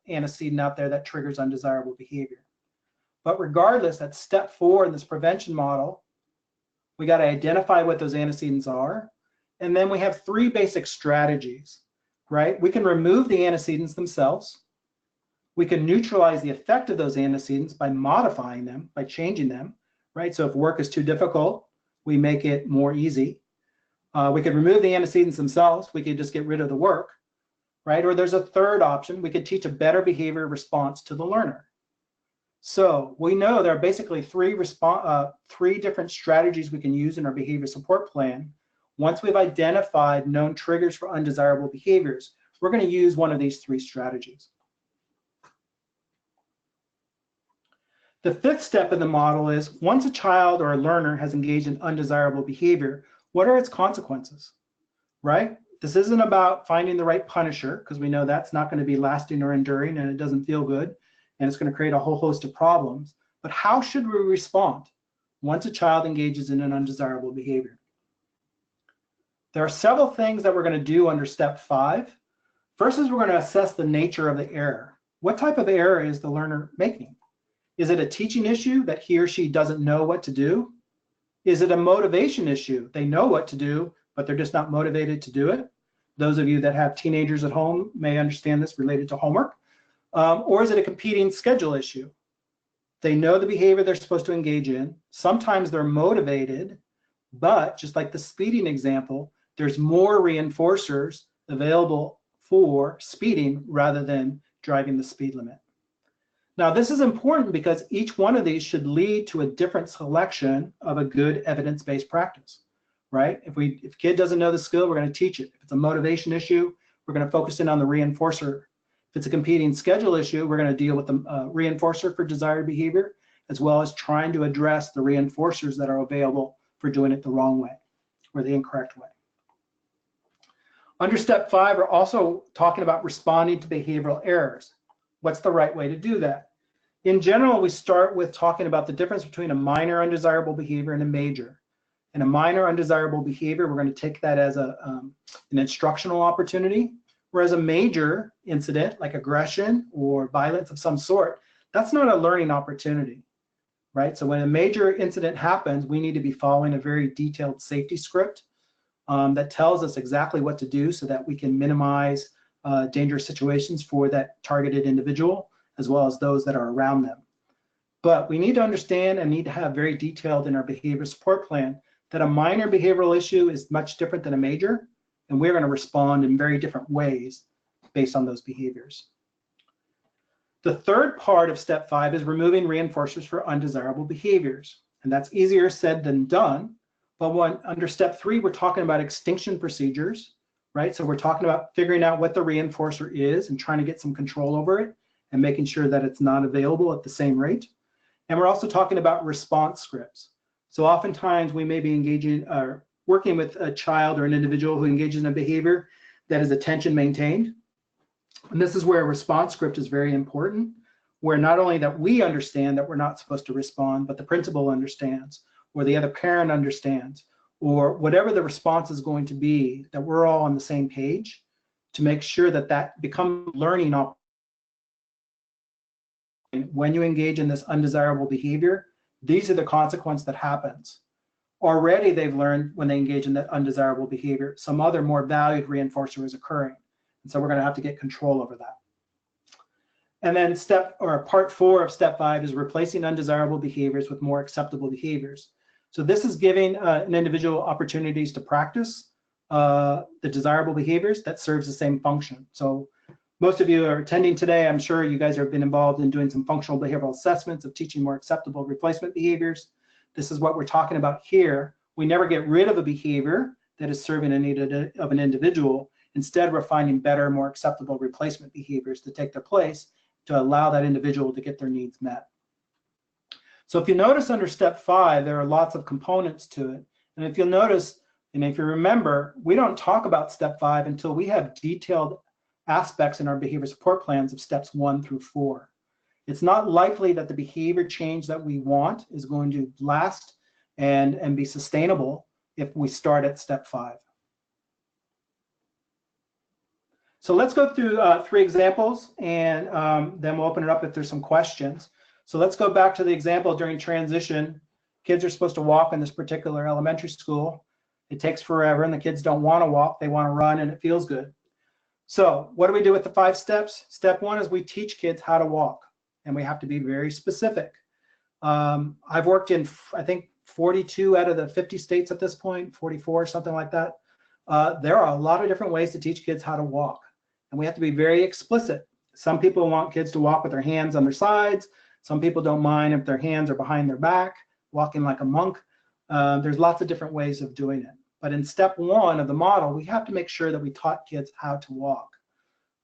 antecedent out there that triggers undesirable behavior. But regardless, at step 4 in this prevention model, we got to identify what those antecedents are. And then we have 3 basic strategies, right? We can remove the antecedents themselves. We can neutralize the effect of those antecedents by modifying them, by changing them, right? So if work is too difficult, we make it more easy. We could remove the antecedents themselves. We could just get rid of the work, right? Or there's a third option. We could teach a better behavior response to the learner. So we know there are basically 3 different strategies we can use in our behavior support plan. Once we've identified known triggers for undesirable behaviors, we're going to use one of these 3 strategies. The 5th step in the model is once a child or a learner has engaged in undesirable behavior, what are its consequences, right? This isn't about finding the right punisher, because we know that's not going to be lasting or enduring and it doesn't feel good. And it's going to create a whole host of problems. But how should we respond once a child engages in an undesirable behavior? There are several things that we're going to do under step 5. First is we're going to assess the nature of the error. What type of error is the learner making? Is it a teaching issue that he or she doesn't know what to do? Is it a motivation issue? They know what to do, but they're just not motivated to do it. Those of you that have teenagers at home may understand this related to homework. Or is it a competing schedule issue? They know the behavior they're supposed to engage in. Sometimes they're motivated, but just like the speeding example, there's more reinforcers available for speeding rather than driving the speed limit. Now, this is important because each one of these should lead to a different selection of a good evidence-based practice, right? If a kid doesn't know the skill, we're going to teach it. If it's a motivation issue, we're going to focus in on the reinforcer. If it's a competing schedule issue, we're going to deal with the reinforcer for desired behavior, as well as trying to address the reinforcers that are available for doing it the wrong way or the incorrect way. Under step 5, we're also talking about responding to behavioral errors. What's the right way to do that? In general, we start with talking about the difference between a minor undesirable behavior and a major. In a minor undesirable behavior, we're going to take that as an instructional opportunity. Whereas a major incident like aggression or violence of some sort, that's not a learning opportunity, right? So when a major incident happens, we need to be following a very detailed safety script that tells us exactly what to do so that we can minimize dangerous situations for that targeted individual, as well as those that are around them. But we need to understand and need to have very detailed in our behavior support plan that a minor behavioral issue is much different than a major. And we're going to respond in very different ways based on those behaviors. The third part of step 5 is removing reinforcers for undesirable behaviors. And that's easier said than done. But under step 3, we're talking about extinction procedures, right? So we're talking about figuring out what the reinforcer is and trying to get some control over it and making sure that it's not available at the same rate. And we're also talking about response scripts. So oftentimes we may be engaging working with a child or an individual who engages in a behavior that is attention maintained. And this is where a response script is very important, where not only that we understand that we're not supposed to respond, but the principal understands, or the other parent understands, or whatever the response is going to be, that we're all on the same page to make sure that that becomes learning opportunity when you engage in this undesirable behavior, these are the consequences that happens. Already they've learned when they engage in that undesirable behavior, some other more valued reinforcer is occurring. And so we're going to have to get control over that. And then part 4 of step 5 is replacing undesirable behaviors with more acceptable behaviors. So this is giving an individual opportunities to practice the desirable behaviors that serves the same function. So most of you are attending today. I'm sure you guys have been involved in doing some functional behavioral assessments of teaching more acceptable replacement behaviors. This is what we're talking about here. We never get rid of a behavior that is serving a need of an individual. Instead, we're finding better, more acceptable replacement behaviors to take their place to allow that individual to get their needs met. So if you notice under step 5, there are lots of components to it. And if you'll notice, and if you remember, we don't talk about step 5 until we have detailed aspects in our behavior support plans of steps 1 through 4. It's not likely that the behavior change that we want is going to last and be sustainable if we start at step 5. So let's go through 3 examples, and then we'll open it up if there's some questions. So let's go back to the example during transition. Kids are supposed to walk in this particular elementary school. It takes forever, and the kids don't want to walk. They want to run, and it feels good. So what do we do with the 5 steps? Step 1 is we teach kids how to walk, and we have to be very specific. I've worked in, I think, 42 out of the 50 states at this point, 44, something like that. There are a lot of different ways to teach kids how to walk, and we have to be very explicit. Some people want kids to walk with their hands on their sides. Some people don't mind if their hands are behind their back, walking like a monk. There's lots of different ways of doing it. But in step 1 of the model, we have to make sure that we taught kids how to walk.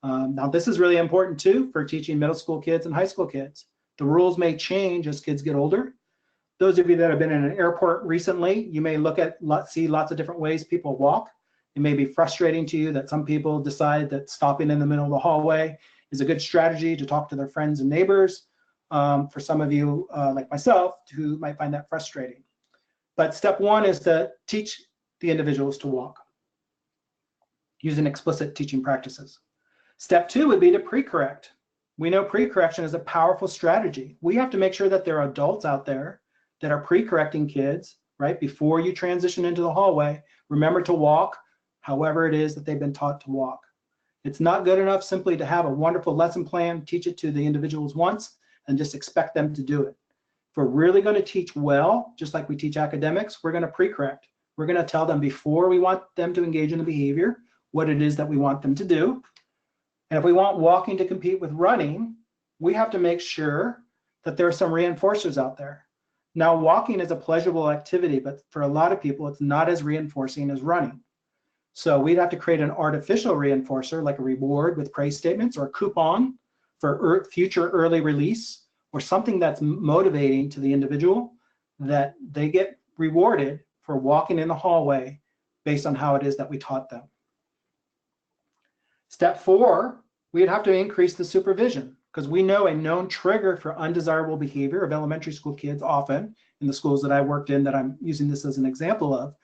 Now, this is really important too for teaching middle school kids and high school kids. The rules may change as kids get older. Those of you that have been in an airport recently, you may see lots of different ways people walk. It may be frustrating to you that some people decide that stopping in the middle of the hallway is a good strategy to talk to their friends and neighbors. For some of you, like myself, who might find that frustrating. But step 1 is to teach the individuals to walk using explicit teaching practices. Step 2 would be to pre-correct. We know pre-correction is a powerful strategy. We have to make sure that there are adults out there that are pre-correcting kids, right? Before you transition into the hallway, remember to walk however it is that they've been taught to walk. It's not good enough simply to have a wonderful lesson plan, teach it to the individuals once, and just expect them to do it. If we're really going to teach well, just like we teach academics, we're going to pre-correct. We're going to tell them before we want them to engage in the behavior, what it is that we want them to do. And if we want walking to compete with running, we have to make sure that there are some reinforcers out there. Now, walking is a pleasurable activity, but for a lot of people, it's not as reinforcing as running. So we'd have to create an artificial reinforcer, like a reward with praise statements or a coupon for future early release, or something that's motivating to the individual that they get rewarded for walking in the hallway based on how it is that we taught them. Step 4, we'd have to increase the supervision, because we know a known trigger for undesirable behavior of elementary school kids, often in the schools that I worked in that I'm using this as an example of,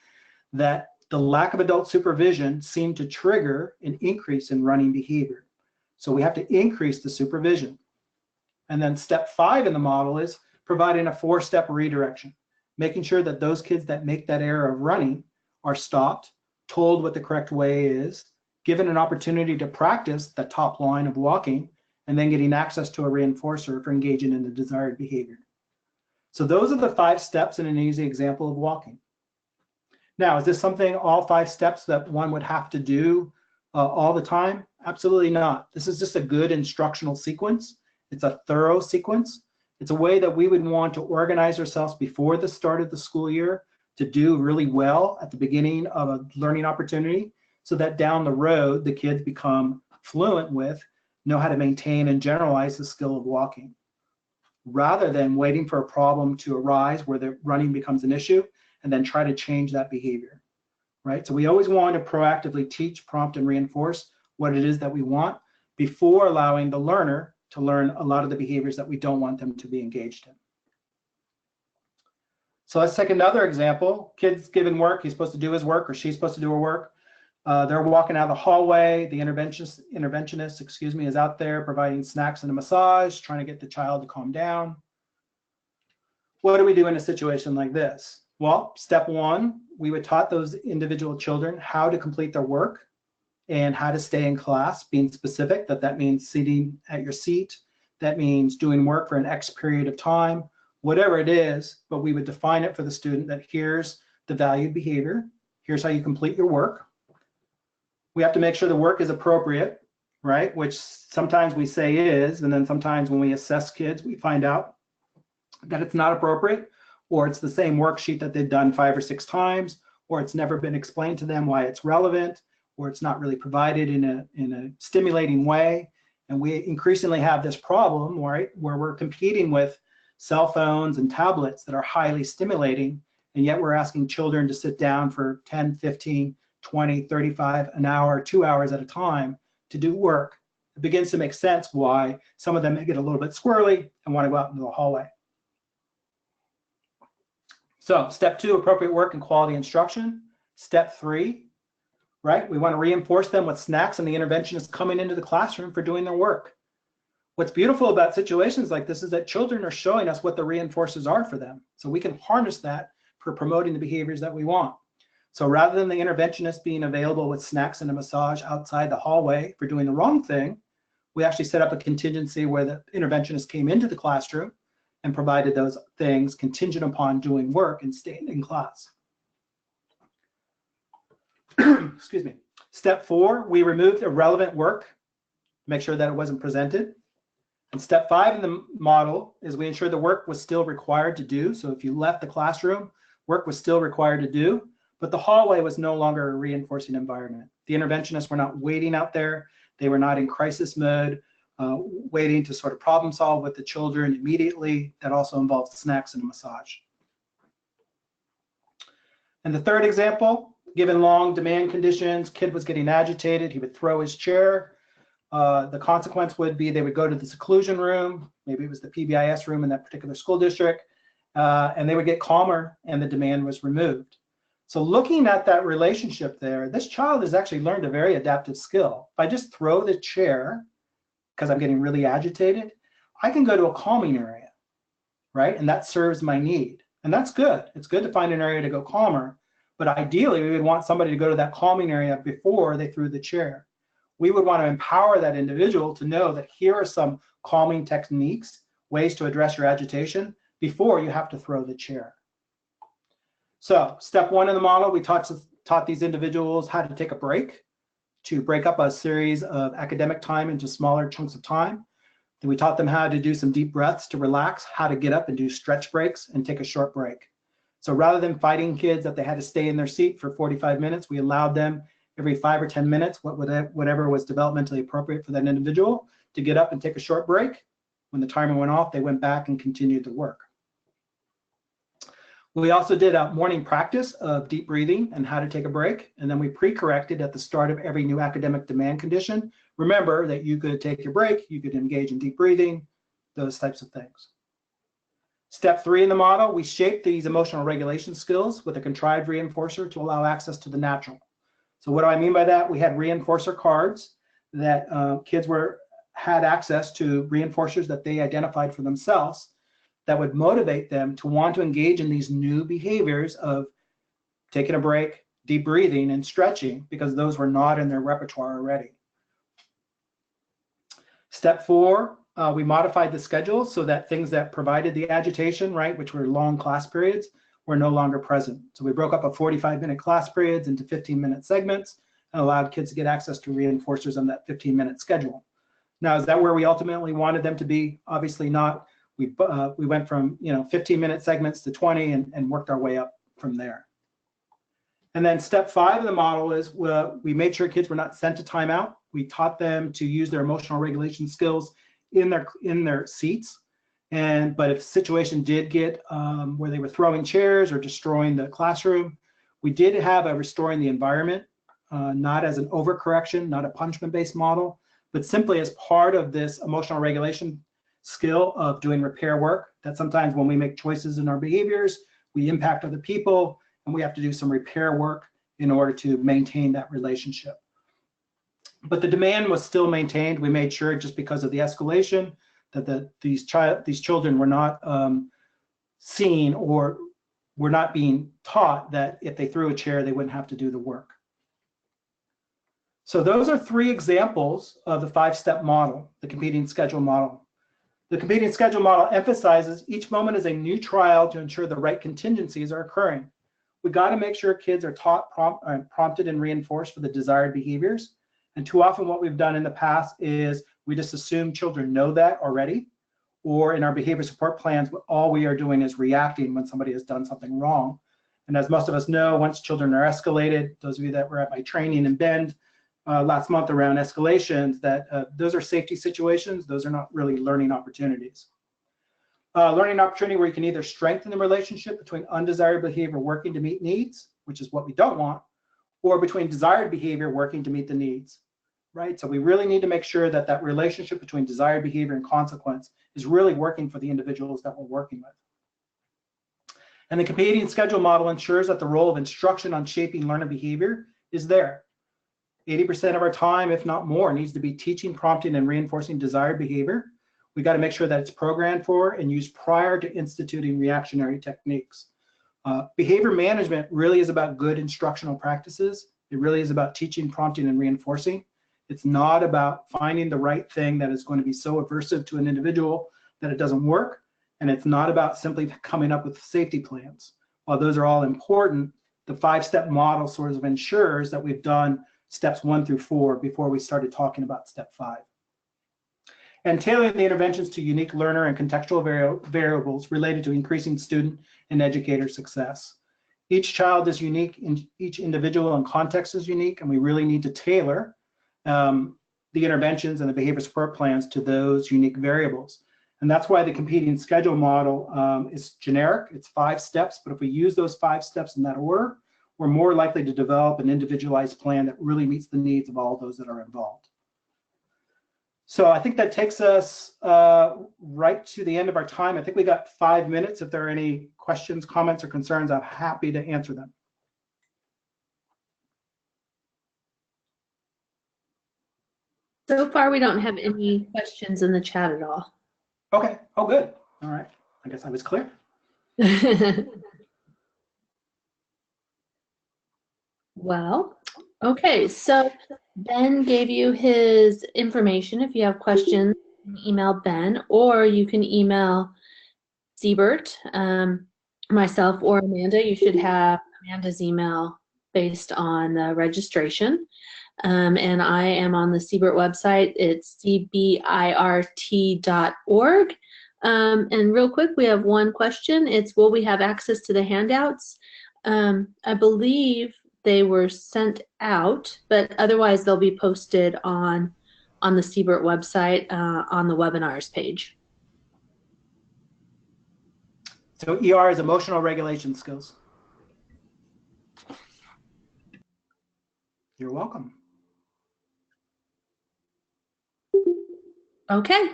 that the lack of adult supervision seemed to trigger an increase in running behavior. So we have to increase the supervision. And then step 5 in the model is providing a 4-step redirection, making sure that those kids that make that error of running are stopped, told what the correct way is, given an opportunity to practice the top line of walking, and then getting access to a reinforcer for engaging in the desired behavior. So those are the 5 steps in an easy example of walking. Now, is this something, all 5 steps, that one would have to do all the time? Absolutely not. This is just a good instructional sequence. It's a thorough sequence. It's a way that we would want to organize ourselves before the start of the school year to do really well at the beginning of a learning opportunity, so that down the road, the kids become fluent with, know how to maintain and generalize the skill of walking, rather than waiting for a problem to arise where the running becomes an issue and then try to change that behavior, right? So we always want to proactively teach, prompt, and reinforce what it is that we want before allowing the learner to learn a lot of the behaviors that we don't want them to be engaged in. So let's take another example. Kid's given work, he's supposed to do his work, or she's supposed to do her work. They're walking out of the hallway. The interventionist, excuse me, is out there providing snacks and a massage, trying to get the child to calm down. What do we do in a situation like this? Well, step one, we would taught those individual children how to complete their work and how to stay in class, being specific, that means sitting at your seat. That means doing work for an X period of time, whatever it is, but we would define it for the student that here's the valued behavior. Here's how you complete your work. We have to make sure the work is appropriate, right? Which sometimes we say is, and then sometimes when we assess kids, we find out that it's not appropriate, or it's the same worksheet that they've done 5 or 6 times, or it's never been explained to them why it's relevant, or it's not really provided in a stimulating way. And we increasingly have this problem, right, where we're competing with cell phones and tablets that are highly stimulating, and yet we're asking children to sit down for 10, 15, 20, 35, an hour, 2 hours at a time to do work. It begins to make sense why some of them may get a little bit squirrely and want to go out into the hallway. So step 2, appropriate work and quality instruction. Step 3, right? We want to reinforce them with snacks and the interventionist coming into the classroom for doing their work. What's beautiful about situations like this is that children are showing us what the reinforcers are for them. So we can harness that for promoting the behaviors that we want. So rather than the interventionist being available with snacks and a massage outside the hallway for doing the wrong thing, we actually set up a contingency where the interventionist came into the classroom and provided those things contingent upon doing work and staying in class. Excuse me. Step 4, we removed irrelevant work, make sure that it wasn't presented. And step 5 in the model is we ensured the work was still required to do. So if you left the classroom, work was still required to do, but the hallway was no longer a reinforcing environment. The interventionists were not waiting out there. They were not in crisis mode, waiting to sort of problem solve with the children immediately. That also involves snacks and a massage. And the third example, given long demand conditions, kid was getting agitated, he would throw his chair. The consequence would be they would go to the seclusion room, maybe it was the PBIS room in that particular school district, and they would get calmer and the demand was removed. So looking at that relationship there, this child has actually learned a very adaptive skill. If I just throw the chair, because I'm getting really agitated, I can go to a calming area, right? And that serves my need. And that's good. It's good to find an area to go calmer, but ideally we would want somebody to go to that calming area before they threw the chair. We would want to empower that individual to know that here are some calming techniques, ways to address your agitation before you have to throw the chair. So step 1 in the model, we taught these individuals how to take a break, to break up a series of academic time into smaller chunks of time. Then we taught them how to do some deep breaths to relax, how to get up and do stretch breaks and take a short break. So rather than fighting kids that they had to stay in their seat for 45 minutes, we allowed them every 5 or 10 minutes, whatever was developmentally appropriate for that individual, to get up and take a short break. When the timer went off, they went back and continued the work. We also did a morning practice of deep breathing and how to take a break, and then we pre-corrected at the start of every new academic demand condition. Remember that you could take your break, you could engage in deep breathing, those types of things. Step 3 in the model, we shaped these emotional regulation skills with a contrived reinforcer to allow access to the natural. So what do I mean by that? We had reinforcer cards that kids had access to reinforcers that they identified for themselves that would motivate them to want to engage in these new behaviors of taking a break, deep breathing, and stretching, because those were not in their repertoire already. Step 4, we modified the schedule so that things that provided the agitation, right, which were long class periods, were no longer present. So we broke up a 45-minute class periods into 15-minute segments and allowed kids to get access to reinforcers on that 15-minute schedule. Now, is that where we ultimately wanted them to be? Obviously not. We went from 15-minute segments to 20 and worked our way up from there. And then step 5 of the model is we made sure kids were not sent to timeout. We taught them to use their emotional regulation skills in their seats. But if the situation did get where they were throwing chairs or destroying the classroom, we did have a restoring the environment, not as an overcorrection, not a punishment-based model, but simply as part of this emotional regulation skill of doing repair work. That sometimes when we make choices in our behaviors, we impact other people, and we have to do some repair work in order to maintain that relationship. But the demand was still maintained. We made sure, just because of the escalation, that these children were not seen or were not being taught that if they threw a chair, they wouldn't have to do the work. So those are 3 examples of the 5-step model, the competing schedule model. The competing schedule model emphasizes each moment is a new trial to ensure the right contingencies are occurring. We got to make sure kids are taught, prompted, and reinforced for the desired behaviors. And too often what we've done in the past is we just assume children know that already, or in our behavior support plans, all we are doing is reacting when somebody has done something wrong. And as most of us know, once children are escalated, those of you that were at my training in Bend last month around escalations, that those are safety situations. Those are not really learning opportunities. Learning opportunity where you can either strengthen the relationship between undesired behavior working to meet needs, which is what we don't want, or between desired behavior working to meet the needs, right? So we really need to make sure that that relationship between desired behavior and consequence is really working for the individuals that we're working with. And the competing schedule model ensures that the role of instruction on shaping learner behavior is there. 80% of our time, if not more, needs to be teaching, prompting, and reinforcing desired behavior. We got to make sure that it's programmed for and used prior to instituting reactionary techniques. Behavior management really is about good instructional practices. It really is about teaching, prompting, and reinforcing. It's not about finding the right thing that is going to be so aversive to an individual that it doesn't work. And it's not about simply coming up with safety plans. While those are all important, the 5-step model sort of ensures that we've done steps 1 through 4 before we started talking about step 5. And tailoring the interventions to unique learner and contextual variables related to increasing student and educator success. Each child is unique, and each individual and context is unique, and we really need to tailor the interventions and the behavior support plans to those unique variables. And that's why the competing schedule model is generic. It's 5 steps, but if we use those 5 steps in that order, we're more likely to develop an individualized plan that really meets the needs of all those that are involved. So I think that takes us right to the end of our time. I think we got 5 minutes. If there are any questions, comments, or concerns, I'm happy to answer them. So far, we don't have any questions in the chat at all. Okay. Oh, good. All right. I guess I was clear. Well, okay. So Ben gave you his information. If you have questions, you can email Ben, or you can email Siebert, myself, or Amanda. You should have Amanda's email based on the registration. And I am on the Siebert website. It's cbirt.org. And real quick, we have one question. It's, will we have access to the handouts? I believe they were sent out, but otherwise they'll be posted on the Siebert website on the webinars page. So ER is emotional regulation skills. You're welcome. Okay.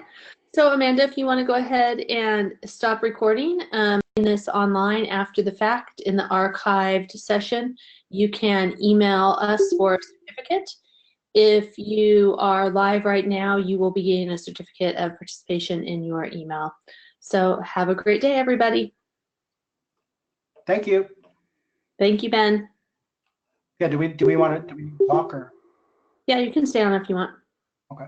So Amanda, if you want to go ahead and stop recording this online after the fact in the archived session, you can email us for a certificate. If you are live right now, you will be getting a certificate of participation in your email. So have a great day, everybody. Thank you. Thank you, Ben. Yeah, do we want to talk or? Yeah, you can stay on if you want. Okay.